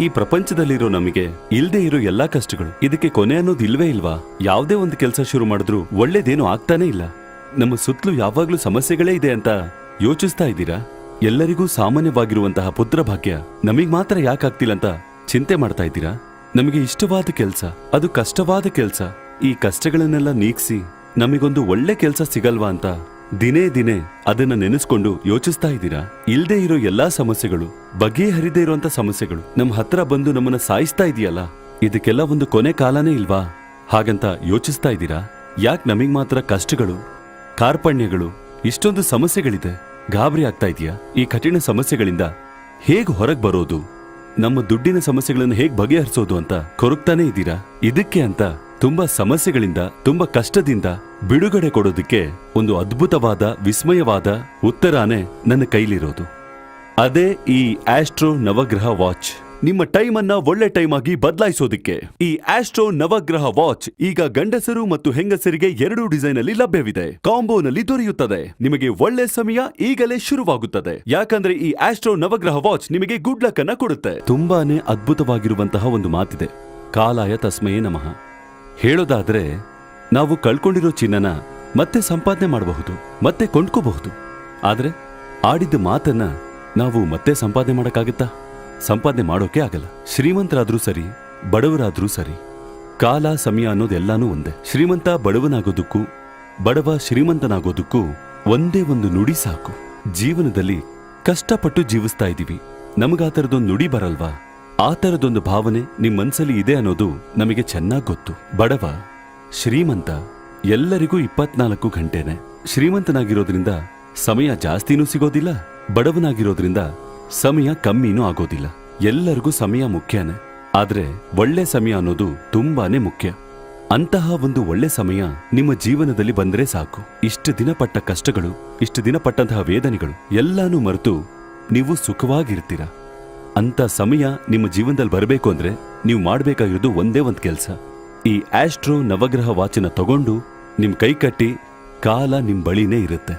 ಈ ಪ್ರಪಂಚದಲ್ಲಿರೋ ನಮಗೆ ಇಲ್ದೇ ಇರೋ ಎಲ್ಲಾ ಕಷ್ಟಗಳು, ಇದಕ್ಕೆ ಕೊನೆ ಅನ್ನೋದು ಇಲ್ವೇ ಇಲ್ವಾ? ಯಾವುದೇ ಒಂದು ಕೆಲಸ ಶುರು ಮಾಡಿದ್ರು ಒಳ್ಳೇದೇನು ಆಗ್ತಾನೆ ಇಲ್ಲ. ನಮ್ಮ ಸುತ್ತಲೂ ಯಾವಾಗ್ಲೂ ಸಮಸ್ಯೆಗಳೇ ಇದೆ ಅಂತ ಯೋಚಿಸ್ತಾ ಇದ್ದೀರಾ? ಎಲ್ಲರಿಗೂ ಸಾಮಾನ್ಯವಾಗಿರುವಂತಹ ಪುತ್ರ ಭಾಗ್ಯ ನಮಗ್ ಮಾತ್ರ ಯಾಕಾಗ್ತಿಲ್ಲ ಅಂತ ಚಿಂತೆ ಮಾಡ್ತಾ ಇದ್ದೀರಾ? ನಮಗೆ ಇಷ್ಟವಾದ ಕೆಲಸ, ಅದು ಕಷ್ಟವಾದ ಕೆಲಸ, ಈ ಕಷ್ಟಗಳನ್ನೆಲ್ಲ ನೀಗಿಸಿ ನಮಗೊಂದು ಒಳ್ಳೆ ಕೆಲಸ ಸಿಗಲ್ವಾ ಅಂತ ದಿನೇ ದಿನೇ ಅದನ್ನ ನೆನೆಸ್ಕೊಂಡು ಯೋಚಿಸ್ತಾ ಇದ್ದೀರಾ? ಇಲ್ದೇ ಇರೋ ಎಲ್ಲಾ ಸಮಸ್ಯೆಗಳು, ಬಗೆಹರಿದೇ ಇರುವಂತ ಸಮಸ್ಯೆಗಳು ನಮ್ಮ ಹತ್ರ ಬಂದು ನಮ್ಮನ್ನ ಸಾಯಿಸ್ತಾ ಇದೆಯಲ್ಲ, ಇದಕ್ಕೆಲ್ಲ ಒಂದು ಕೊನೆ ಕಾಲನೇ ಇಲ್ವಾ ಹಾಗಂತ ಯೋಚಿಸ್ತಾ ಇದ್ದೀರಾ? ಯಾಕೆ ನಮಗ್ ಮಾತ್ರ ಕಷ್ಟಗಳು, ಕಾರ್ಪಣ್ಯಗಳು, ಇಷ್ಟೊಂದು ಸಮಸ್ಯೆಗಳಿದೆ? ಗಾಬರಿ ಆಗ್ತಾ ಇದೆಯಾ? ಈ ಕಠಿಣ ಸಮಸ್ಯೆಗಳಿಂದ ಹೇಗ್ ಹೊರಗೆ ಬರೋದು, ನಮ್ಮ ದುಡ್ಡಿನ ಸಮಸ್ಯೆಗಳನ್ನು ಹೇಗ್ ಬಗೆಹರಿಸೋದು ಅಂತ ಕೊರಗ್ತಾನೆ ಇದ್ದೀರಾ? ಇದಕ್ಕೆ ಅಂತ ತುಂಬಾ ಸಮಸ್ಯೆಗಳಿಂದ, ತುಂಬಾ ಕಷ್ಟದಿಂದ ಬಿಡುಗಡೆ ಕೊಡೋದಕ್ಕೆ ಒಂದು ಅದ್ಭುತವಾದ, ವಿಸ್ಮಯವಾದ ಉತ್ತರಾನೇ ನನ್ನ ಕೈಲಿರೋದು. ಅದೇ ಈ ಆಸ್ಟ್ರೋ ನವಗ್ರಹ ವಾಚ್. ನಿಮ್ಮ ಟೈಮ್ ಅನ್ನ ಒಳ್ಳೆ ಟೈಮ್ ಆಗಿ ಬದಲಾಯಿಸೋದಿಕ್ಕೆ ಈ ಆಸ್ಟ್ರೋ ನವಗ್ರಹ ವಾಚ್ ಈಗ ಗಂಡಸರು ಮತ್ತು ಹೆಂಗಸರಿಗೆ 2 ಡಿಸೈನ್ ಅಲ್ಲಿ ಲಭ್ಯವಿದೆ. ಕಾಂಬೋನಲ್ಲಿ ದೊರೆಯುತ್ತದೆ. ನಿಮಗೆ ಒಳ್ಳೆ ಸಮಯ ಈಗಲೇ ಶುರುವಾಗುತ್ತದೆ. ಯಾಕಂದ್ರೆ ಈ ಆಸ್ಟ್ರೋ ನವಗ್ರಹ ವಾಚ್ ನಿಮಗೆ ಗುಡ್ ಲಕ್ ಅನ್ನ ಕೊಡುತ್ತೆ. ತುಂಬಾನೇ ಅದ್ಭುತವಾಗಿರುವಂತಹ ಒಂದು ಮಾತಿದೆ, ಕಾಲಾಯ ತಸ್ಮಯೇ ನಮಃ. ಹೇಳೋದಾದ್ರೆ, ನಾವು ಕಳ್ಕೊಂಡಿರೋ ಚಿನ್ನನ ಮತ್ತೆ ಸಂಪಾದನೆ ಮಾಡಬಹುದು, ಮತ್ತೆ ಕೊಂಡ್ಕೋಬಹುದು. ಆದ್ರೆ ಆಡಿದ ಮಾತನ್ನ ನಾವು ಮತ್ತೆ ಸಂಪಾದನೆ ಮಾಡಕ್ಕಾಗತ್ತಾ? ಸಂಪಾದನೆ ಮಾಡೋಕೆ ಆಗಲ್ಲ. ಶ್ರೀಮಂತರಾದ್ರೂ ಸರಿ, ಬಡವರಾದ್ರೂ ಸರಿ, ಕಾಲ ಸಮಯ ಅನ್ನೋದೆಲ್ಲಾನು ಒಂದೇ. ಶ್ರೀಮಂತ ಬಡವನಾಗೋದಕ್ಕೂ, ಬಡವ ಶ್ರೀಮಂತನಾಗೋದಕ್ಕೂ ಒಂದೇ ಒಂದು ನುಡಿ ಸಾಕು. ಜೀವನದಲ್ಲಿ ಕಷ್ಟಪಟ್ಟು ಜೀವಿಸ್ತಾ ಇದೀವಿ, ನಮಗಾ ಥರದೊಂದು ನುಡಿ ಬರಲ್ವಾ? ಆ ಥರದೊಂದು ಭಾವನೆ ನಿಮ್ ಮನ್ಸಲ್ಲಿ ಇದೆ ಅನ್ನೋದು ನಮಗೆ ಚೆನ್ನಾಗಿ ಗೊತ್ತು. ಬಡವ, ಶ್ರೀಮಂತ ಎಲ್ಲರಿಗೂ 24 ಗಂಟೆನೆ. ಶ್ರೀಮಂತನಾಗಿರೋದ್ರಿಂದ ಸಮಯ ಜಾಸ್ತಿನೂ ಸಿಗೋದಿಲ್ಲ, ಬಡವನಾಗಿರೋದ್ರಿಂದ ಸಮಯ ಕಮ್ಮಿನೂ ಆಗೋದಿಲ್ಲ. ಎಲ್ಲರಿಗೂ ಸಮಯ ಮುಖ್ಯನೇ, ಆದ್ರೆ ಒಳ್ಳೆ ಸಮಯ ಅನ್ನೋದು ತುಂಬಾನೇ ಮುಖ್ಯ. ಅಂತಹ ಒಂದು ಒಳ್ಳೆ ಸಮಯ ನಿಮ್ಮ ಜೀವನದಲ್ಲಿ ಬಂದ್ರೆ ಸಾಕು. ಇಷ್ಟು ದಿನ ಪಟ್ಟ ಕಷ್ಟಗಳು, ಇಷ್ಟು ದಿನ ಪಟ್ಟಂತಹ ವೇದನೆಗಳು ಎಲ್ಲಾನು ಮರೆತು ನೀವು ಸುಖವಾಗಿರ್ತೀರ. ಅಂತ ಸಮಯ ನಿಮ್ಮ ಜೀವನದಲ್ಲಿ ಬರಬೇಕು ಅಂದ್ರೆ ನೀವು ಮಾಡಬೇಕಾಗಿರೋದು ಒಂದೇ ಒಂದು ಕೆಲಸ. ಈ ಆಸ್ಟ್ರೋ ನವಗ್ರಹ ವಾಚನ ತಗೊಂಡು ನಿಮ್ ಕೈ ಕಟ್ಟಿ, ಕಾಲ ನಿಮ್ ಬಳಿನೇ ಇರುತ್ತೆ.